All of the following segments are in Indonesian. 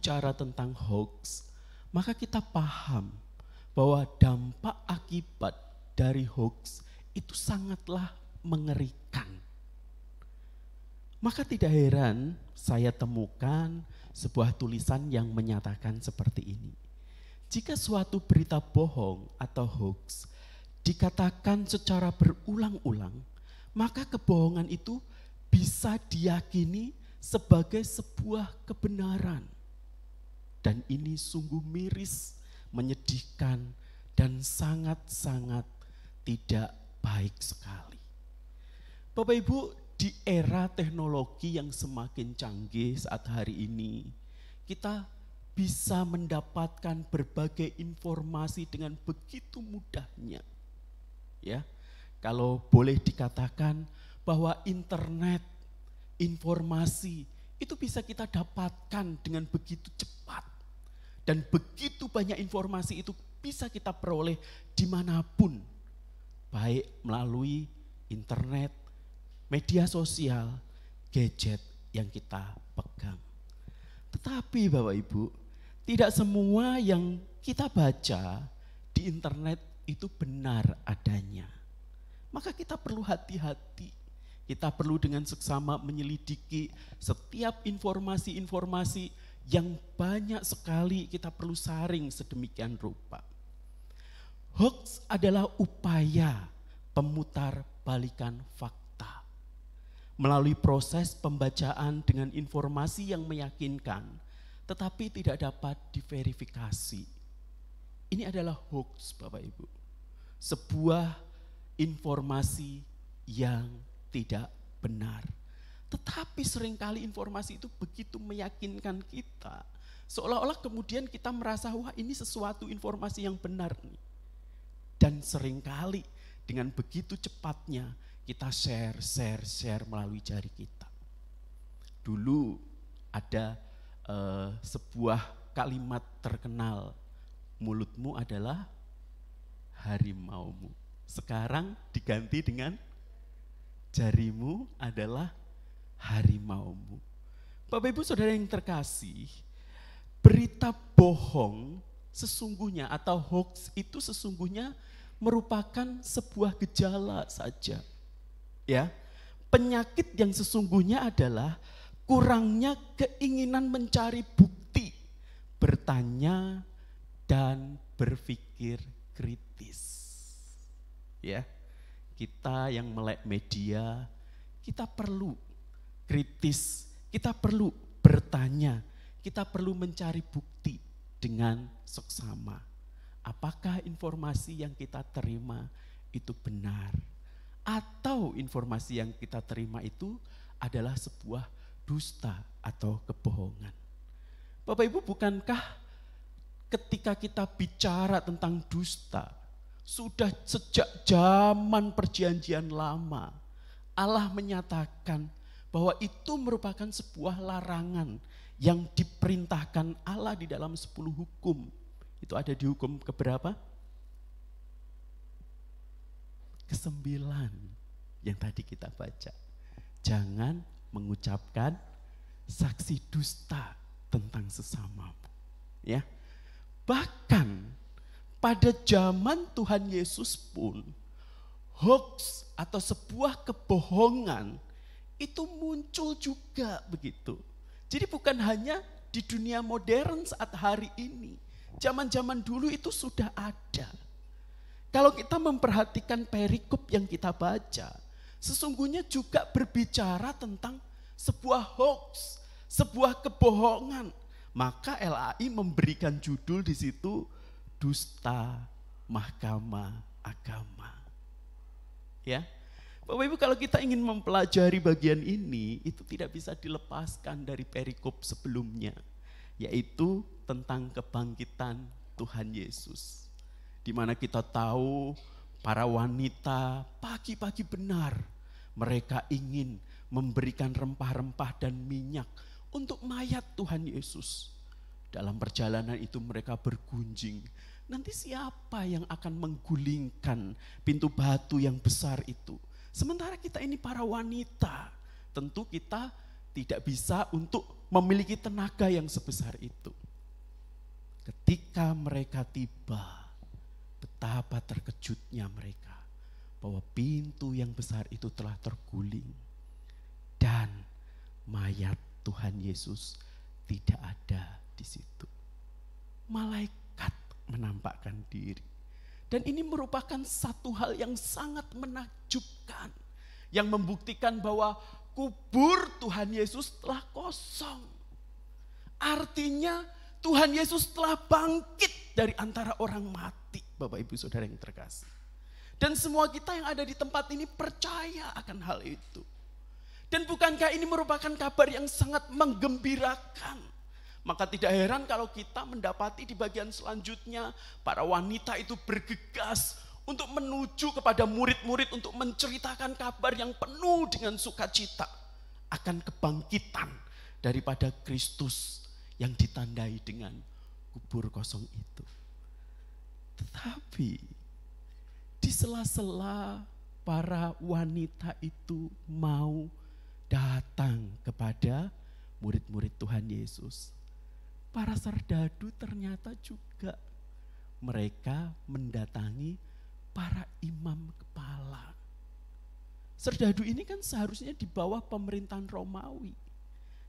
bicara tentang hoax, maka kita paham bahwa dampak akibat dari hoax itu sangatlah mengerikan. Maka tidak heran saya temukan sebuah tulisan yang menyatakan seperti ini. Jika suatu berita bohong atau hoax dikatakan secara berulang-ulang, maka kebohongan itu bisa diyakini sebagai sebuah kebenaran. Dan ini sungguh miris, menyedihkan, dan sangat-sangat tidak baik sekali. Bapak Ibu, di era teknologi yang semakin canggih saat hari ini, kita bisa mendapatkan berbagai informasi dengan begitu mudahnya. Ya, kalau boleh dikatakan bahwa internet, informasi itu bisa kita dapatkan dengan begitu cepat. Dan begitu banyak informasi itu bisa kita peroleh dimanapun. Baik melalui internet, media sosial, gadget yang kita pegang. Tetapi Bapak Ibu, tidak semua yang kita baca di internet itu benar adanya. Maka kita perlu hati-hati. Kita perlu dengan seksama menyelidiki setiap informasi-informasi yang banyak sekali kita perlu saring sedemikian rupa. Hoax adalah upaya pemutar balikan fakta. Melalui proses pembacaan dengan informasi yang meyakinkan, tetapi tidak dapat diverifikasi. Ini adalah hoax Bapak Ibu. Sebuah informasi yang tidak benar. Tetapi seringkali informasi itu begitu meyakinkan kita. Seolah-olah kemudian kita merasa, wah ini sesuatu informasi yang benar nih. Dan seringkali dengan begitu cepatnya kita share melalui jari kita. Dulu ada sebuah kalimat terkenal, mulutmu adalah harimaumu. Sekarang diganti dengan jarimu adalah harimaumu. Bapak Ibu Saudara yang terkasih, berita bohong sesungguhnya atau hoax itu sesungguhnya merupakan sebuah gejala saja. Ya, penyakit yang sesungguhnya adalah kurangnya keinginan mencari bukti, bertanya dan berpikir kritis. Ya, kita yang melek media, kita perlu kritis, kita perlu bertanya, kita perlu mencari bukti dengan seksama. Apakah informasi yang kita terima itu benar? Atau informasi yang kita terima itu adalah sebuah dusta atau kebohongan? Bapak Ibu, bukankah ketika kita bicara tentang dusta, sudah sejak zaman perjanjian lama, Allah menyatakan bahwa itu merupakan sebuah larangan yang diperintahkan Allah di dalam 10 hukum. Itu ada di hukum keberapa? Ke-9 yang tadi kita baca. Jangan mengucapkan saksi dusta tentang sesamamu. Ya. Bahkan pada zaman Tuhan Yesus pun hoax atau sebuah kebohongan itu muncul juga begitu. Jadi bukan hanya di dunia modern saat hari ini. Zaman-zaman dulu itu sudah ada. Kalau kita memperhatikan perikop yang kita baca, sesungguhnya juga berbicara tentang sebuah hoax, sebuah kebohongan. Maka LAI memberikan judul di situ, dusta mahkamah agama. Ya, Bapak Ibu, kalau kita ingin mempelajari bagian ini, itu tidak bisa dilepaskan dari perikop sebelumnya, yaitu tentang kebangkitan Tuhan Yesus. Di mana kita tahu para wanita pagi-pagi benar, mereka ingin memberikan rempah-rempah dan minyak untuk mayat Tuhan Yesus. Dalam perjalanan itu mereka bergunjing, nanti siapa yang akan menggulingkan pintu batu yang besar itu? Sementara kita ini para wanita, tentu kita tidak bisa untuk memiliki tenaga yang sebesar itu. ketika mereka tiba, betapa terkejutnya mereka bahwa pintu yang besar itu telah terguling dan mayat Tuhan Yesus tidak ada di situ. Malaikat menampakkan diri. Dan ini merupakan satu hal yang sangat menakjubkan, yang membuktikan bahwa kubur Tuhan Yesus telah kosong. Artinya Tuhan Yesus telah bangkit dari antara orang mati, Bapak Ibu Saudara yang terkasih. Dan semua kita yang ada di tempat ini percaya akan hal itu. Dan bukankah ini merupakan kabar yang sangat menggembirakan? Maka tidak heran kalau kita mendapati di bagian selanjutnya para wanita itu bergegas untuk menuju kepada murid-murid untuk menceritakan kabar yang penuh dengan sukacita akan kebangkitan daripada Kristus yang ditandai dengan kubur kosong itu. Tetapi di sela-sela para wanita itu mau datang kepada murid-murid Tuhan Yesus, para serdadu ternyata juga mereka mendatangi para imam kepala. Serdadu ini kan seharusnya di bawah pemerintahan Romawi.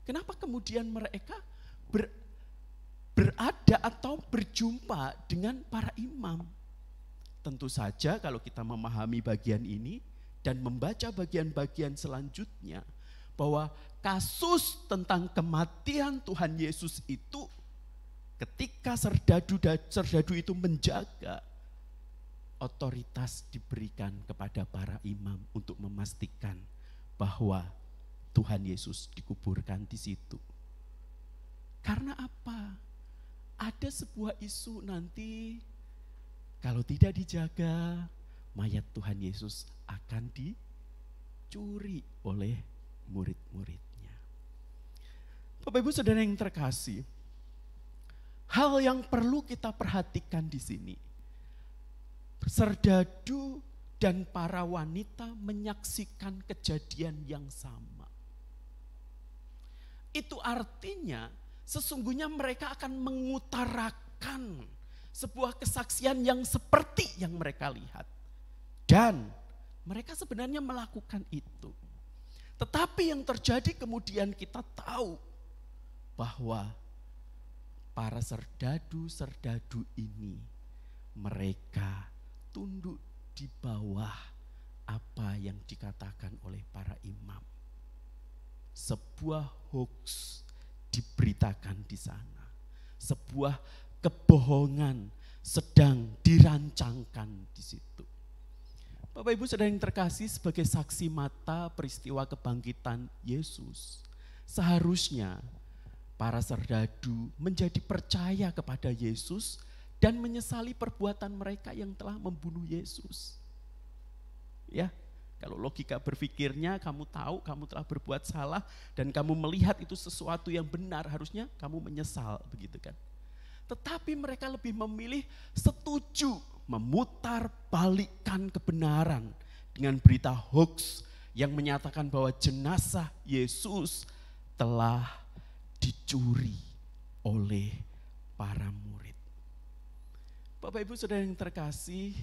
Kenapa kemudian mereka berada atau berjumpa dengan para imam? Tentu saja kalau kita memahami bagian ini dan membaca bagian-bagian selanjutnya, bahwa kasus tentang kematian Tuhan Yesus itu ketika serdadu itu menjaga, otoritas diberikan kepada para imam untuk memastikan bahwa Tuhan Yesus dikuburkan di situ. Karena apa? Ada sebuah isu nanti kalau tidak dijaga, mayat Tuhan Yesus akan dicuri oleh murid-muridnya. Bapak Ibu Saudara yang terkasih, hal yang perlu kita perhatikan di sini, serdadu dan para wanita menyaksikan kejadian yang sama. Itu artinya sesungguhnya mereka akan mengutarakan sebuah kesaksian yang seperti yang mereka lihat. Dan mereka sebenarnya melakukan itu. Tetapi yang terjadi kemudian kita tahu bahwa para serdadu-serdadu ini mereka tunduk di bawah apa yang dikatakan oleh para imam. Sebuah hoax diberitakan di sana. Sebuah kebohongan sedang dirancangkan di situ. Bapak Ibu Saudara yang terkasih, sebagai saksi mata peristiwa kebangkitan Yesus, seharusnya para serdadu menjadi percaya kepada Yesus dan menyesali perbuatan mereka yang telah membunuh Yesus. Ya, kalau logika berpikirnya kamu tahu kamu telah berbuat salah dan kamu melihat itu sesuatu yang benar, harusnya kamu menyesal, begitu kan? Tetapi mereka lebih memilih setuju memutar balikkan kebenaran dengan berita hoax yang menyatakan bahwa jenazah Yesus telah dicuri oleh para murid. Bapak Ibu Saudara yang terkasih,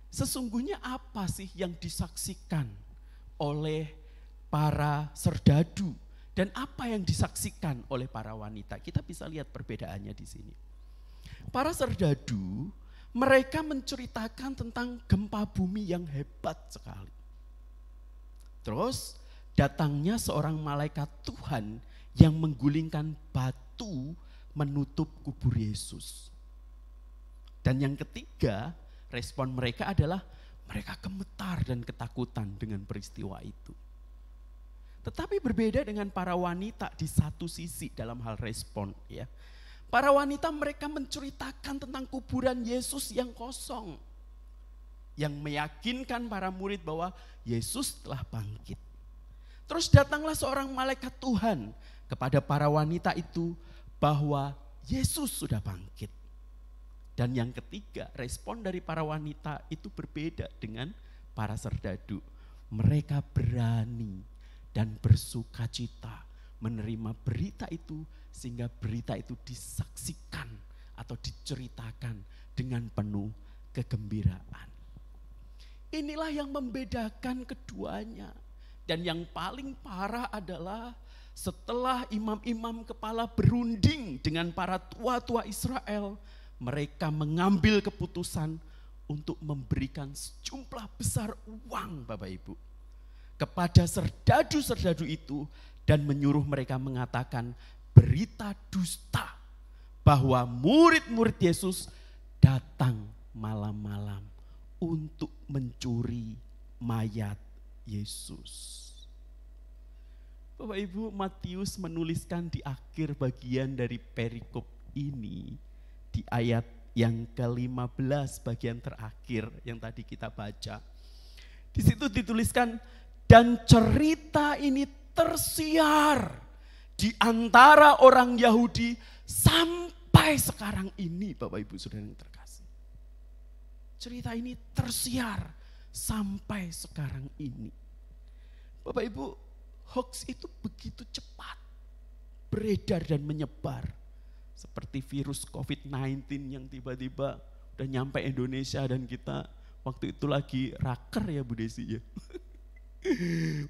sesungguhnya apa sih yang disaksikan oleh para serdadu dan apa yang disaksikan oleh para wanita? Kita bisa lihat perbedaannya di sini. Para serdadu mereka menceritakan tentang gempa bumi yang hebat sekali. Terus datangnya seorang malaikat Tuhan yang menggulingkan batu menutup kubur Yesus. Dan yang ketiga, respon mereka adalah mereka gemetar dan ketakutan dengan peristiwa itu. Tetapi berbeda dengan para wanita di satu sisi dalam hal respon, ya. Para wanita mereka menceritakan tentang kuburan Yesus yang kosong. Yang meyakinkan para murid bahwa Yesus telah bangkit. Terus datanglah seorang malaikat Tuhan kepada para wanita itu bahwa Yesus sudah bangkit. Dan yang ketiga, respon dari para wanita itu berbeda dengan para serdadu. Mereka berani dan bersukacita menerima berita itu sehingga berita itu disaksikan atau diceritakan dengan penuh kegembiraan. Inilah yang membedakan keduanya. Dan yang paling parah adalah setelah imam-imam kepala berunding dengan para tua-tua Israel, mereka mengambil keputusan untuk memberikan sejumlah besar uang, Bapak Ibu, kepada serdadu-serdadu itu dan menyuruh mereka mengatakan berita dusta bahwa murid-murid Yesus datang malam-malam untuk mencuri mayat Yesus. Bapak Ibu, Matius menuliskan di akhir bagian dari perikop ini, di ayat yang ke-15 bagian terakhir yang tadi kita baca. Di situ dituliskan, dan cerita ini tersiar di antara orang Yahudi sampai sekarang ini, Bapak Ibu Saudara yang terkasih. Cerita ini tersiar sampai sekarang ini. Bapak Ibu, hoax itu begitu cepat beredar dan menyebar. Seperti virus COVID-19 yang tiba-tiba udah nyampe Indonesia dan kita waktu itu lagi raker ya Bu Desi ya.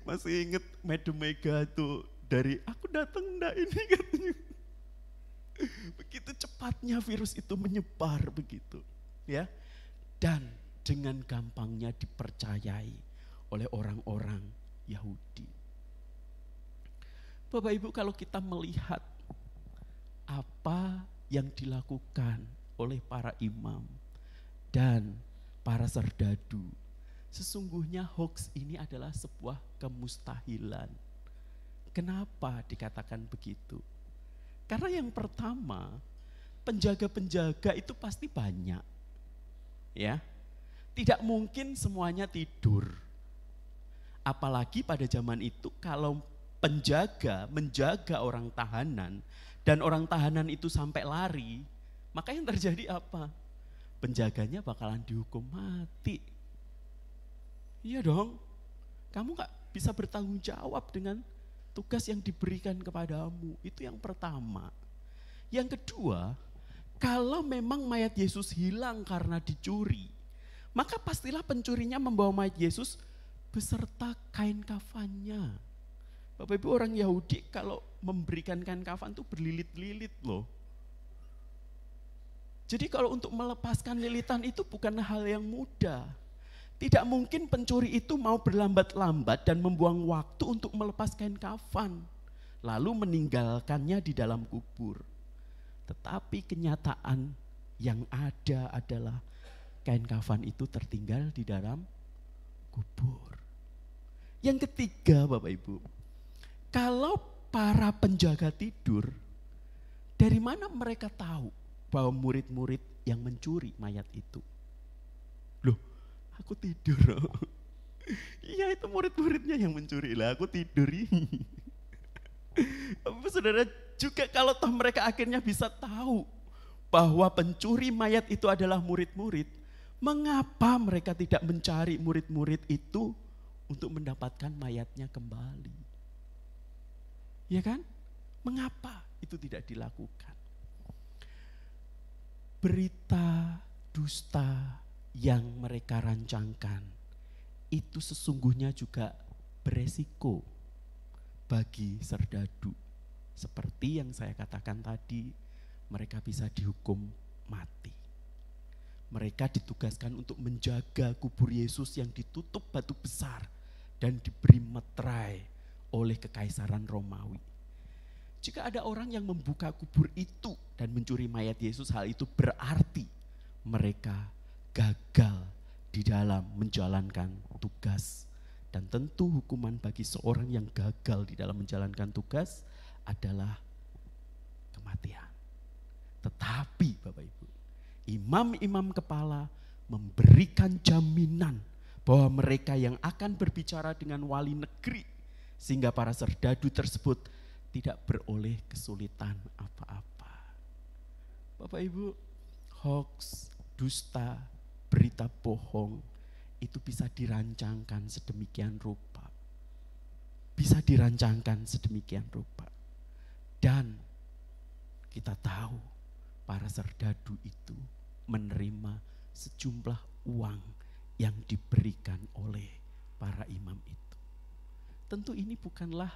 Masih inget Madam Mega tuh dari aku datang enggak ini katanya. Begitu cepatnya virus itu menyebar begitu ya. Dan dengan gampangnya dipercayai oleh orang-orang Yahudi. Bapak Ibu, kalau kita melihat apa yang dilakukan oleh para imam dan para serdadu, sesungguhnya hoax ini adalah sebuah kemustahilan. Kenapa dikatakan begitu? Karena yang pertama, penjaga-penjaga itu pasti banyak. Ya, tidak mungkin semuanya tidur. Apalagi pada zaman itu kalau penjaga menjaga orang tahanan dan orang tahanan itu sampai lari, maka yang terjadi apa? Penjaganya bakalan dihukum mati. Iya dong, kamu gak bisa bertanggung jawab dengan tugas yang diberikan kepadamu. Itu yang pertama. Yang kedua, kalau memang mayat Yesus hilang karena dicuri, maka pastilah pencurinya membawa mayat Yesus beserta kain kafannya. Bapak Ibu, orang Yahudi kalau memberikan kain kafan itu berlilit-lilit loh. Jadi kalau untuk melepaskan lilitan itu bukan hal yang mudah. Tidak mungkin pencuri itu mau berlambat-lambat dan membuang waktu untuk melepas kain kafan, lalu meninggalkannya di dalam kubur. Tetapi kenyataan yang ada adalah kain kafan itu tertinggal di dalam kubur. Yang ketiga Bapak Ibu, kalau para penjaga tidur, dari mana mereka tahu bahwa murid-murid yang mencuri mayat itu? Loh, aku tidur. Iya, itu murid-muridnya yang mencuri lah, aku tidur. Saudara, juga kalau toh mereka akhirnya bisa tahu bahwa pencuri mayat itu adalah murid-murid, mengapa mereka tidak mencari murid-murid itu untuk mendapatkan mayatnya kembali? Ya kan? Mengapa itu tidak dilakukan? Berita dusta yang mereka rancangkan itu sesungguhnya juga beresiko bagi serdadu. Seperti yang saya katakan tadi, mereka bisa dihukum mati. Mereka ditugaskan untuk menjaga kubur Yesus yang ditutup batu besar dan diberi meterai oleh kekaisaran Romawi. Jika ada orang yang membuka kubur itu dan mencuri mayat Yesus, hal itu berarti mereka gagal di dalam menjalankan tugas. Dan tentu hukuman bagi seorang yang gagal di dalam menjalankan tugas adalah kematian. Tetapi Bapak Ibu, imam-imam kepala memberikan jaminan bahwa mereka yang akan berbicara dengan wali negeri, sehingga para serdadu tersebut tidak beroleh kesulitan apa-apa. Bapak Ibu, hoax, dusta, berita bohong itu bisa dirancangkan sedemikian rupa. Bisa dirancangkan sedemikian rupa. Dan kita tahu para serdadu itu menerima sejumlah uang yang diberikan oleh para imam itu. Tentu ini bukanlah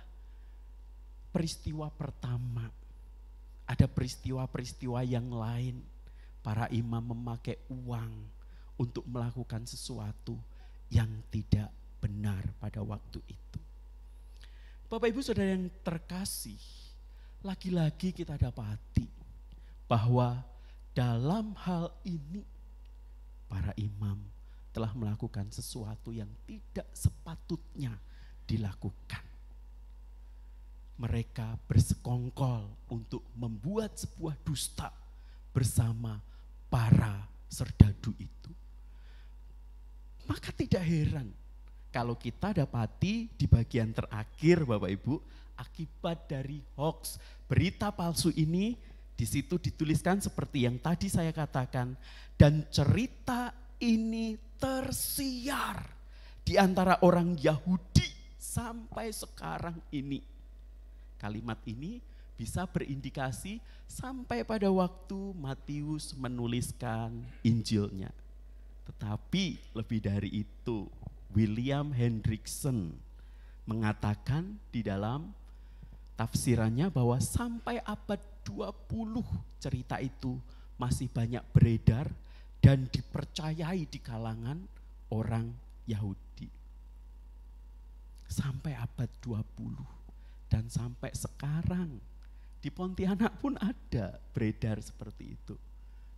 peristiwa pertama. Ada peristiwa-peristiwa yang lain. Para imam memakai uang untuk melakukan sesuatu yang tidak benar pada waktu itu. Bapak Ibu Saudara yang terkasih, lagi-lagi kita dapati bahwa dalam hal ini para imam telah melakukan sesuatu yang tidak sepatutnya dilakukan. Mereka bersekongkol untuk membuat sebuah dusta bersama para serdadu itu. Maka tidak heran kalau kita dapati di bagian terakhir Bapak Ibu, akibat dari hoax berita palsu ini, di situ dituliskan seperti yang tadi saya katakan, dan cerita ini tersiar di antara orang Yahudi sampai sekarang ini. Kalimat ini bisa berindikasi sampai pada waktu Matius menuliskan Injilnya. Tetapi lebih dari itu, William Hendrickson mengatakan di dalam tafsirannya bahwa sampai abad 20 cerita itu masih banyak beredar dan dipercayai di kalangan orang Yahudi. Sampai abad 20 dan sampai sekarang di Pontianak pun ada beredar seperti itu.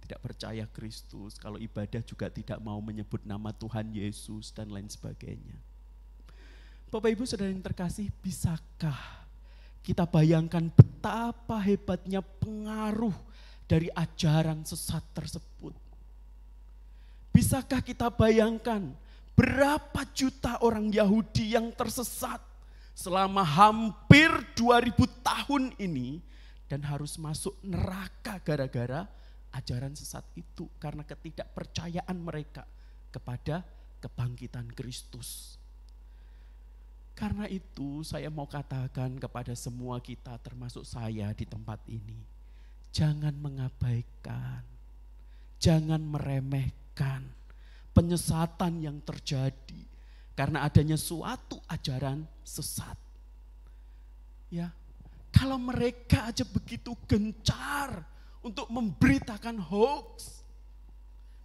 Tidak percaya Kristus, kalau ibadah juga tidak mau menyebut nama Tuhan Yesus dan lain sebagainya. Bapak Ibu Saudara yang terkasih, bisakah kita bayangkan betapa hebatnya pengaruh dari ajaran sesat tersebut? Bisakah kita bayangkan berapa juta orang Yahudi yang tersesat selama hampir 2000 tahun ini dan harus masuk neraka gara-gara ajaran sesat itu karena ketidakpercayaan mereka kepada kebangkitan Kristus. Karena itu saya mau katakan kepada semua kita termasuk saya di tempat ini, jangan mengabaikan, jangan meremehkan penyesatan yang terjadi karena adanya suatu ajaran sesat. Ya, kalau mereka aja begitu gencar untuk memberitakan hoax,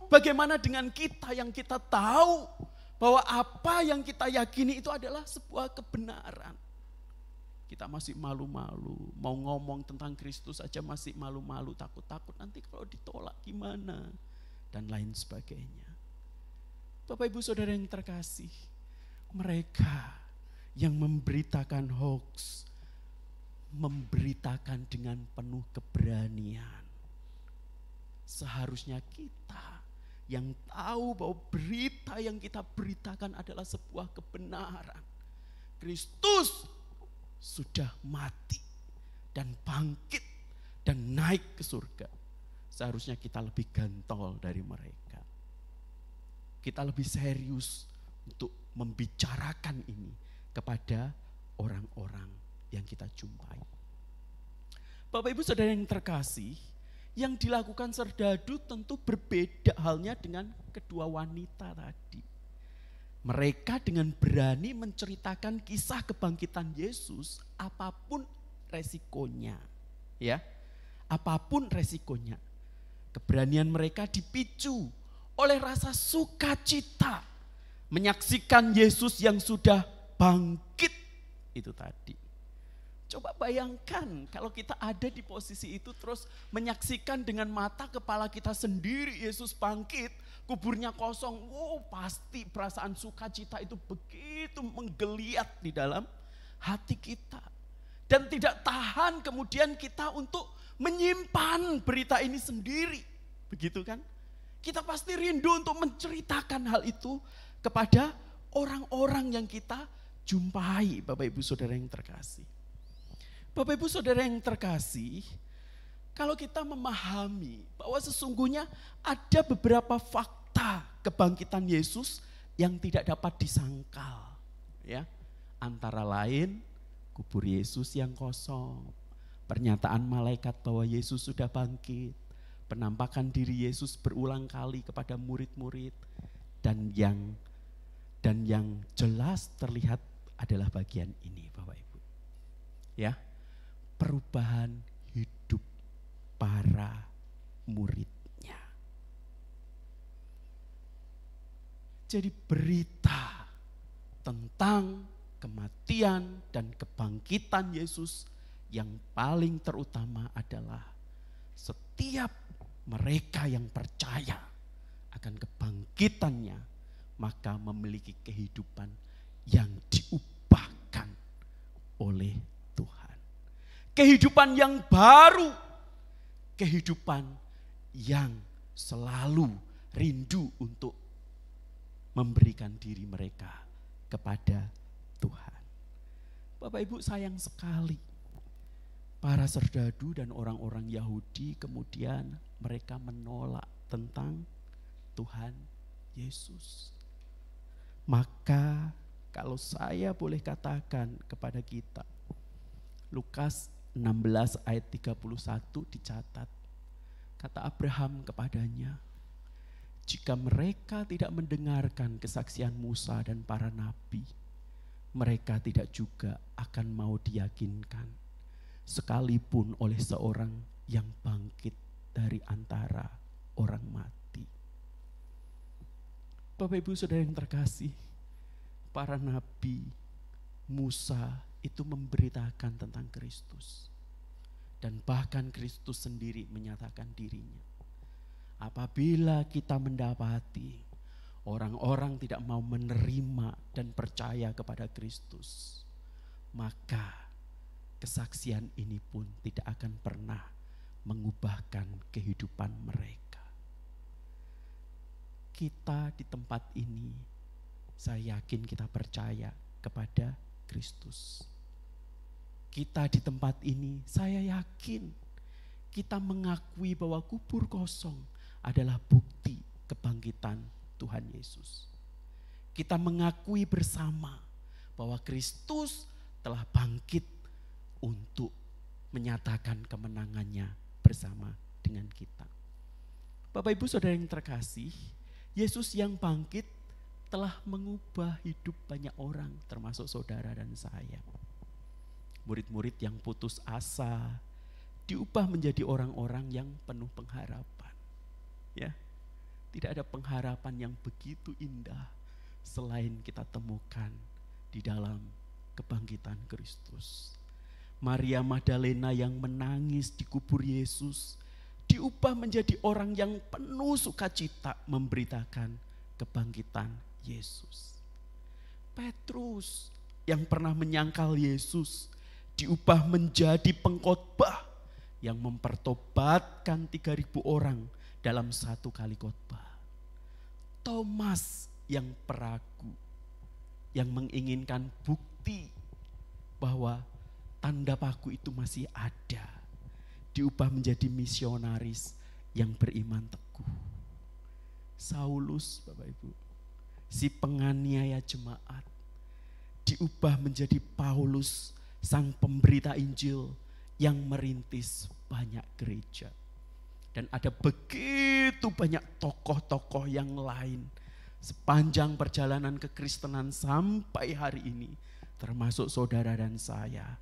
bagaimana dengan kita yang kita tahu bahwa apa yang kita yakini itu adalah sebuah kebenaran. Kita masih malu-malu, mau ngomong tentang Kristus aja masih malu-malu, takut-takut nanti kalau ditolak gimana, dan lain sebagainya. Bapak Ibu Saudara yang terkasih, mereka yang memberitakan hoax, memberitakan dengan penuh keberanian. Seharusnya kita yang tahu bahwa berita yang kita beritakan adalah sebuah kebenaran. Kristus sudah mati dan bangkit dan naik ke surga. Seharusnya kita lebih gantol dari mereka. Kita lebih serius untuk membicarakan ini kepada orang-orang yang kita jumpai. Bapak Ibu Saudara yang terkasih, yang dilakukan serdadu tentu berbeda halnya dengan kedua wanita tadi. Mereka dengan berani menceritakan kisah kebangkitan Yesus apapun resikonya. Ya, apapun resikonya. Keberanian mereka dipicu oleh rasa sukacita menyaksikan Yesus yang sudah bangkit itu tadi. Coba bayangkan kalau kita ada di posisi itu terus menyaksikan dengan mata kepala kita sendiri Yesus bangkit, kuburnya kosong. Wow, pasti perasaan sukacita itu begitu menggeliat di dalam hati kita. Dan tidak tahan kemudian kita untuk menyimpan berita ini sendiri. Begitu kan? Kita pasti rindu untuk menceritakan hal itu kepada orang-orang yang kita jumpai, Bapak Ibu Saudara yang terkasih. Bapak Ibu Saudara yang terkasih, kalau kita memahami bahwa sesungguhnya ada beberapa fakta kebangkitan Yesus yang tidak dapat disangkal, ya. Antara lain kubur Yesus yang kosong, pernyataan malaikat bahwa Yesus sudah bangkit, Penampakan diri Yesus berulang kali kepada murid-murid, dan yang jelas terlihat adalah bagian ini, Bapak Ibu. Ya, perubahan hidup para muridnya. Jadi berita tentang kematian dan kebangkitan Yesus yang paling terutama adalah setiap mereka yang percaya akan kebangkitannya, maka memiliki kehidupan yang diubahkan oleh Tuhan. Kehidupan yang baru, kehidupan yang selalu rindu untuk memberikan diri mereka kepada Tuhan. Bapak Ibu, sayang sekali para serdadu dan orang-orang Yahudi kemudian mereka menolak tentang Tuhan Yesus. Maka kalau saya boleh katakan kepada kita, Lukas 16 ayat 31 dicatat. Kata Abraham kepadanya, jika mereka tidak mendengarkan kesaksian Musa dan para nabi, mereka tidak juga akan mau diyakinkan, sekalipun oleh seorang yang bangkit dari antara orang mati. Bapak Ibu Saudara yang terkasih, para nabi, Musa itu memberitakan tentang Kristus. Dan bahkan Kristus sendiri menyatakan dirinya. Apabila kita mendapati orang-orang tidak mau menerima dan percaya kepada Kristus, maka kesaksian ini pun tidak akan pernah mengubahkan kehidupan mereka. Kita di tempat ini, saya yakin kita percaya kepada Kristus. Kita di tempat ini, saya yakin kita mengakui bahwa kubur kosong adalah bukti kebangkitan Tuhan Yesus. Kita mengakui bersama bahwa Kristus telah bangkit untuk menyatakan kemenangannya bersama dengan kita. Bapak Ibu Saudara yang terkasih, Yesus yang bangkit telah mengubah hidup banyak orang, termasuk saudara dan saya. Murid-murid yang putus asa diubah menjadi orang-orang yang penuh pengharapan. Ya, tidak ada pengharapan yang begitu indah selain kita temukan di dalam kebangkitan Kristus. Maria Magdalena yang menangis di kubur Yesus diubah menjadi orang yang penuh sukacita memberitakan kebangkitan Yesus. Petrus yang pernah menyangkal Yesus diubah menjadi pengkhotbah yang mempertobatkan 3.000 orang dalam satu kali khotbah. Thomas yang peragu, yang menginginkan bukti bahwa tanda paku itu masih ada, diubah menjadi misionaris yang beriman teguh. Saulus, Bapak Ibu, si penganiaya jemaat, diubah menjadi Paulus, sang pemberita Injil yang merintis banyak gereja. Dan ada begitu banyak tokoh-tokoh yang lain sepanjang perjalanan kekristenan sampai hari ini, termasuk saudara dan saya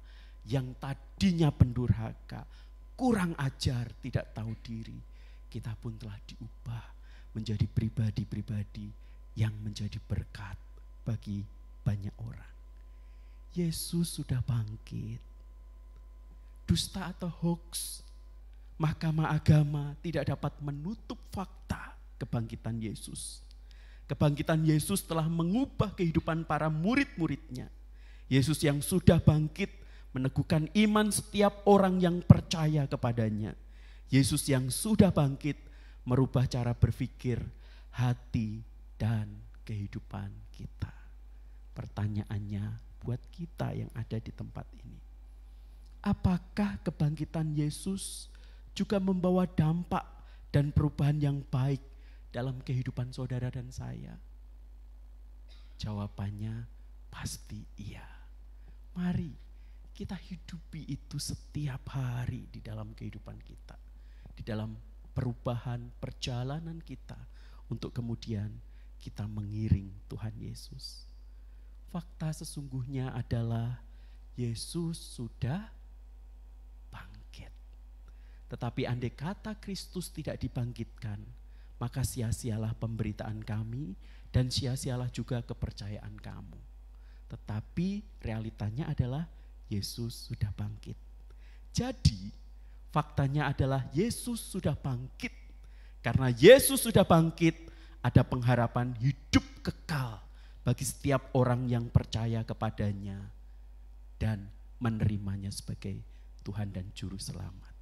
yang tadinya pendurhaka, kurang ajar, tidak tahu diri. Kita pun telah diubah menjadi pribadi-pribadi yang menjadi berkat bagi banyak orang. Yesus sudah bangkit. Dusta atau hoax, Mahkamah Agama tidak dapat menutup fakta kebangkitan Yesus. Kebangkitan Yesus telah mengubah kehidupan para murid-muridnya. Yesus yang sudah bangkit meneguhkan iman setiap orang yang percaya kepadanya. Yesus yang sudah bangkit merubah cara berpikir, hati, dan kehidupan kita. Pertanyaannya buat kita yang ada di tempat ini, apakah kebangkitan Yesus juga membawa dampak dan perubahan yang baik dalam kehidupan saudara dan saya? Jawabannya pasti iya. Mari kita hidupi itu setiap hari di dalam kehidupan kita, di dalam perubahan perjalanan kita untuk kemudian kita mengiring Tuhan Yesus. Fakta sesungguhnya adalah Yesus sudah bangkit. Tetapi andai kata Kristus tidak dibangkitkan, maka sia-sialah pemberitaan kami dan sia-sialah juga kepercayaan kamu. Tetapi realitanya adalah Yesus sudah bangkit. Jadi faktanya adalah Yesus sudah bangkit. Karena Yesus sudah bangkit, ada pengharapan hidup kekal bagi setiap orang yang percaya kepadanya dan menerimanya sebagai Tuhan dan Juru Selamat.